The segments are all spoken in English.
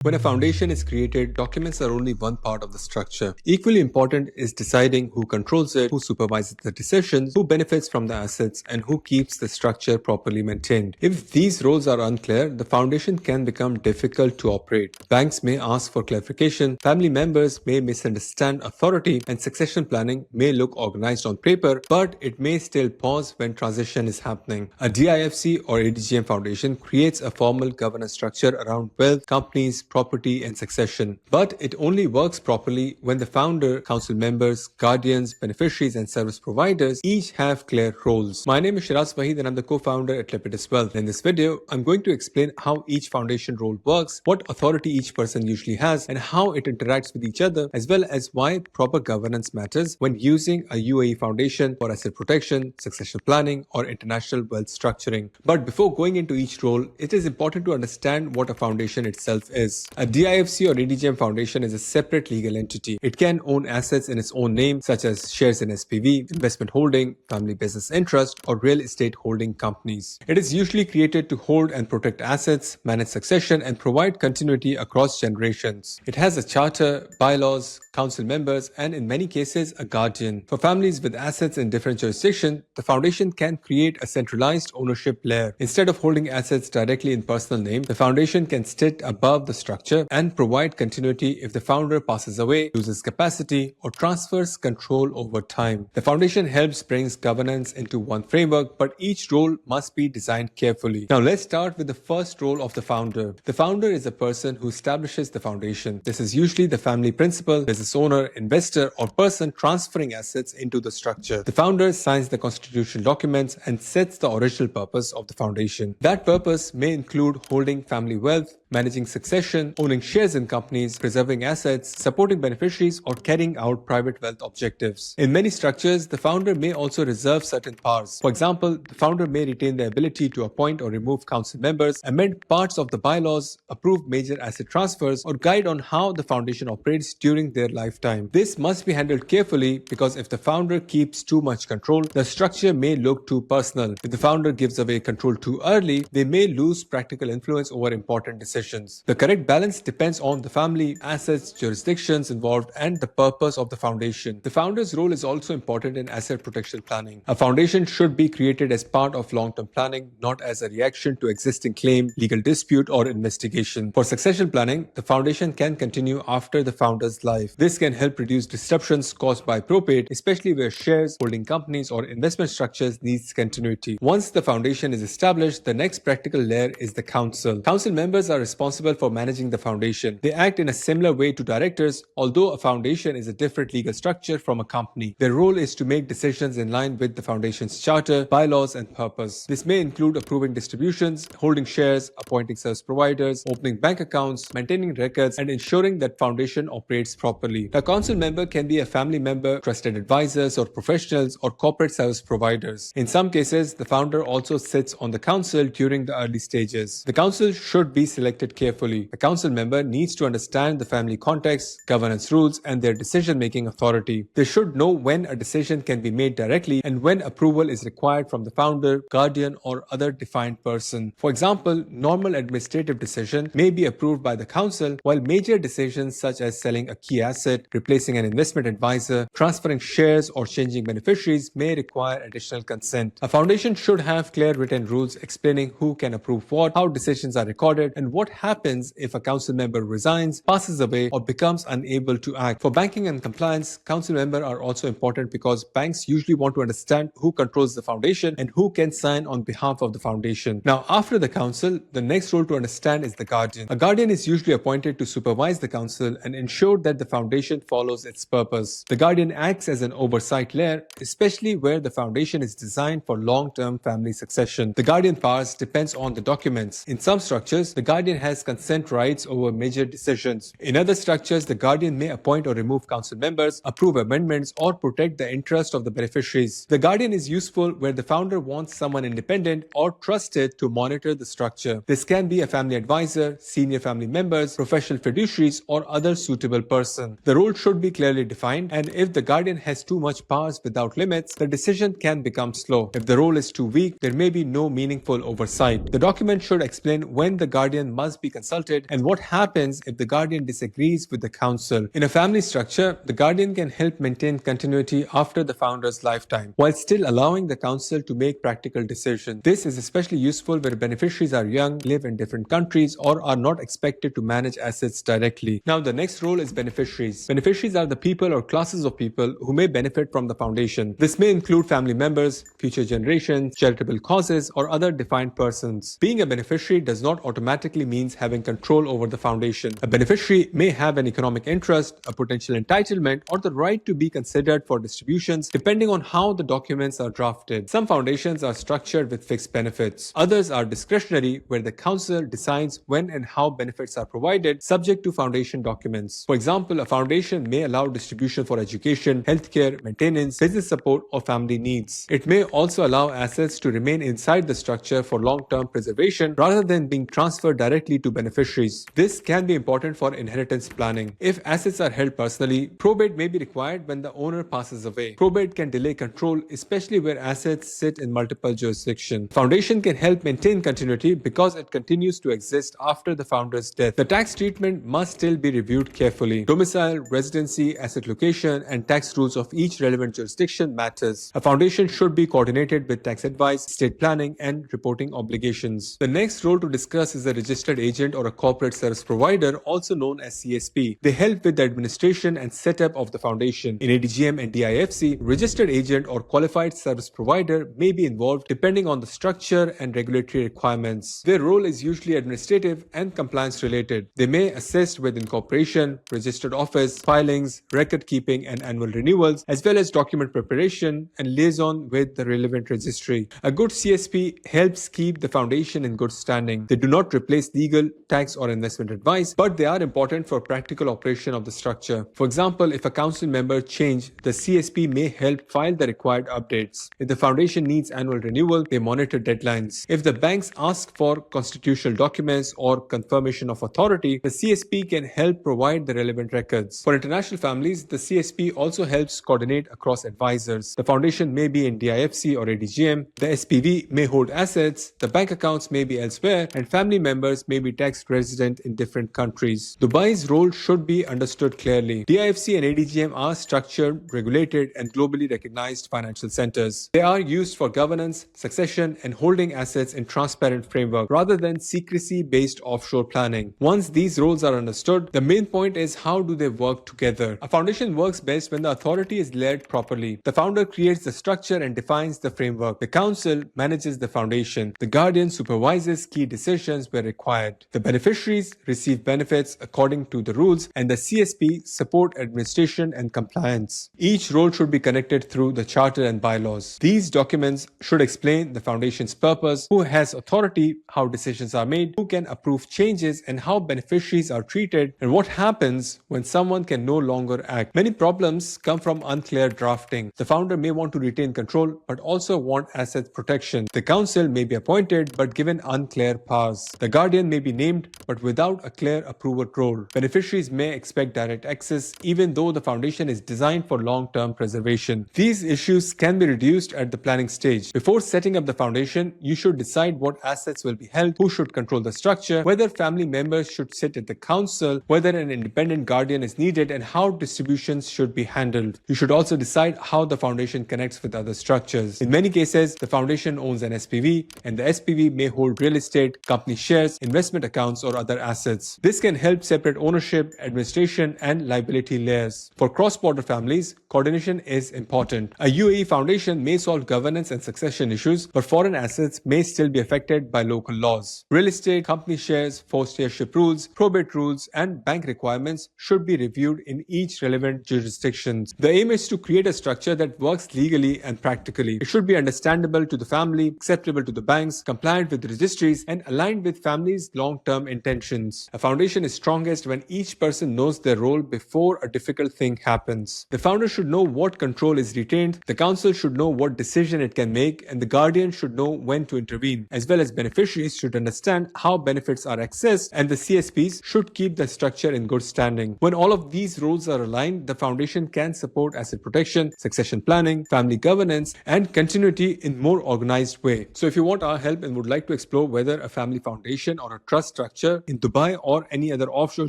When a foundation is created, documents are only one part of the structure. Equally important is deciding who controls it, who supervises the decisions, who benefits from the assets, and who keeps the structure properly maintained. If these roles are unclear, the foundation can become difficult to operate. Banks may ask for clarification, family members may misunderstand authority, and succession planning may look organized on paper, but it may still pause when transition is happening. A DIFC or ADGM Foundation creates a formal governance structure around wealth, companies, property, and succession. But it only works properly when the founder, council members, guardians, beneficiaries, and service providers each have clear roles. My name is Shiraz Wahid and I'm the co-founder at Lepidus Wealth. In this video, I'm going to explain how each foundation role works, what authority each person usually has, and how it interacts with each other, as well as why proper governance matters when using a UAE foundation for asset protection, succession planning, or international wealth structuring. But before going into each role, it is important to understand what a foundation itself is. A DIFC or ADGM Foundation is a separate legal entity. It can own assets in its own name, such as shares in SPV, investment holding, family business interest, or real estate holding companies. It is usually created to hold and protect assets, manage succession, and provide continuity across generations. It has a charter, bylaws, council members, and in many cases, a guardian. For families with assets in different jurisdictions, the foundation can create a centralized ownership layer. Instead of holding assets directly in personal name, the foundation can sit above the structure and provide continuity if the founder passes away, loses capacity, or transfers control over time. The foundation helps bring governance into one framework, but each role must be designed carefully. Now let's start with the first role of the founder. The founder is the person who establishes the foundation. This is usually the family principal, business owner, investor, or person transferring assets into the structure. The founder signs the constitutional documents and sets the original purpose of the foundation. That purpose may include holding family wealth, managing succession, owning shares in companies, preserving assets, supporting beneficiaries, or carrying out private wealth objectives. In many structures, the founder may also reserve certain powers. For example, the founder may retain the ability to appoint or remove council members, amend parts of the bylaws, approve major asset transfers, or guide on how the foundation operates during their lifetime. This must be handled carefully because if the founder keeps too much control, the structure may look too personal. If the founder gives away control too early, they may lose practical influence over important decisions. The correct balance depends on the family, assets, jurisdictions involved, and the purpose of the foundation. The founder's role is also important in asset protection planning. A foundation should be created as part of long-term planning, not as a reaction to existing claim, legal dispute, or investigation. For succession planning, the foundation can continue after the founder's life. This can help reduce disruptions caused by probate, especially where shares, holding companies, or investment structures needs continuity. Once the foundation is established, the next practical layer is the council. Council members are responsible for managing the foundation. They act in a similar way to directors, although a foundation is a different legal structure from a company. Their role is to make decisions in line with the foundation's charter, bylaws, and purpose. This may include approving distributions, holding shares, appointing service providers, opening bank accounts, maintaining records, and ensuring that foundation operates properly. A council member can be a family member, trusted advisors or professionals, or corporate service providers. In some cases, the founder also sits on the council during the early stages. The council should be selected carefully. A council member needs to understand the family context, governance rules, and their decision-making authority. They should know when a decision can be made directly and when approval is required from the founder, guardian, or other defined person. For example, normal administrative decision may be approved by the council, while major decisions such as selling a key asset, replacing an investment advisor, transferring shares, or changing beneficiaries may require additional consent. A foundation should have clear written rules explaining who can approve what, how decisions are recorded, and what happens if a council member resigns, passes away, or becomes unable to act. For banking and compliance, council members are also important because banks usually want to understand who controls the foundation and who can sign on behalf of the foundation. Now, after the council, the next role to understand is the guardian. A guardian is usually appointed to supervise the council and ensure that the foundation follows its purpose. The guardian acts as an oversight layer, especially where the foundation is designed for long-term family succession. The guardian powers depends on the documents. In some structures, the guardian has consent rights over major decisions. In other structures, the guardian may appoint or remove council members, approve amendments, or protect the interest of the beneficiaries. The guardian is useful where the founder wants someone independent or trusted to monitor the structure. This can be a family advisor, senior family members, professional fiduciaries, or other suitable person. The role should be clearly defined, and if the guardian has too much powers without limits, the decision can become slow. If the role is too weak, there may be no meaningful oversight. The document should explain when the guardian must be consulted, and what happens if the guardian disagrees with the council. In a family structure, the guardian can help maintain continuity after the founder's lifetime, while still allowing the council to make practical decisions. This is especially useful where beneficiaries are young, live in different countries, or are not expected to manage assets directly. Now, the next role is beneficiaries. Beneficiaries are the people or classes of people who may benefit from the foundation. This may include family members, future generations, charitable causes, or other defined persons. Being a beneficiary does not automatically mean having control over the foundation. A beneficiary may have an economic interest, a potential entitlement, or the right to be considered for distributions depending on how the documents are drafted. Some foundations are structured with fixed benefits. Others are discretionary, where the council decides when and how benefits are provided, subject to foundation documents. For example, a foundation may allow distribution for education, healthcare, maintenance, business support, or family needs. It may also allow assets to remain inside the structure for long-term preservation rather than being transferred directly to beneficiaries. This can be important for inheritance planning. If assets are held personally, probate may be required when the owner passes away. Probate can delay control, especially where assets sit in multiple jurisdictions. Foundation can help maintain continuity because it continues to exist after the founder's death. The tax treatment must still be reviewed carefully. Domicile, residency, asset location, and tax rules of each relevant jurisdiction matters. A foundation should be coordinated with tax advice, estate planning, and reporting obligations. The next role to discuss is a registered agent or a corporate service provider, also known as CSP. They help with the administration and setup of the foundation. In ADGM and DIFC, registered agent or qualified service provider may be involved depending on the structure and regulatory requirements. Their role is usually administrative and compliance related. They may assist with incorporation, registered office, filings, record keeping, and annual renewals, as well as document preparation and liaison with the relevant registry. A good CSP helps keep the foundation in good standing. They do not replace legal, tax, or investment advice, but they are important for practical operation of the structure. For example, if a council member changes, the CSP may help file the required updates. If the foundation needs annual renewal, they monitor deadlines. If the banks ask for constitutional documents or confirmation of authority, the CSP can help provide the relevant records. For international families, the CSP also helps coordinate across advisors. The foundation may be in DIFC or ADGM, the SPV may hold assets, the bank accounts may be elsewhere, and family members may be tax resident in different countries. Dubai's role should be understood clearly. DIFC and ADGM are structured, regulated, and globally recognized financial centers. They are used for governance, succession, and holding assets in transparent framework rather than secrecy-based offshore planning. Once these roles are understood, the main point is how do they work together. A foundation works best when the authority is led properly. The founder creates the structure and defines the framework. The council manages the foundation. The guardian supervises key decisions where required. The beneficiaries receive benefits according to the rules, and the CSP support administration and compliance. Each role should be connected through the charter and bylaws. These documents should explain the foundation's purpose, who has authority, how decisions are made, who can approve changes, and how beneficiaries are treated, and what happens when someone can no longer act. Many problems come from unclear drafting. The founder may want to retain control but also want asset protection. The council may be appointed but given unclear powers. The guardian may be named but without a clear approval role. Beneficiaries may expect direct access even though the foundation is designed for long-term preservation. These issues can be reduced at the planning stage. Before setting up the foundation, you should decide what assets will be held, who should control the structure, whether family members should sit at the council, whether an independent guardian is needed, and how distributions should be handled. You should also decide how the foundation connects with other structures. In many cases, the foundation owns an SPV, and the SPV may hold real estate, company shares, investment accounts, or other assets. This can help separate ownership, administration, and liability layers. For cross-border families, coordination is important. A UAE foundation may solve governance and succession issues, but foreign assets may still be affected by local laws. Real estate, company shares, forced heirship rules, probate rules, and bank requirements should be reviewed in each relevant jurisdiction. The aim is to create a structure that works legally and practically. It should be understandable to the family, acceptable to the banks, compliant with the registries, and aligned with families' long-term intentions. A foundation is strongest when each person knows their role before a difficult thing happens. The founder should should know what control is retained, the counsel should know what decision it can make, and the guardian should know when to intervene, as well as beneficiaries should understand how benefits are accessed, and the CSPs should keep the structure in good standing. When all of these roles are aligned, the foundation can support asset protection, succession planning, family governance, and continuity in more organized way. So if you want our help and would like to explore whether a family foundation or a trust structure in Dubai or any other offshore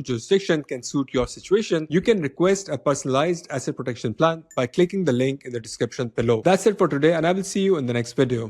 jurisdiction can suit your situation, you can request a personalized asset protection plan by clicking the link in the description below. That's it for today, and I will see you in the next video.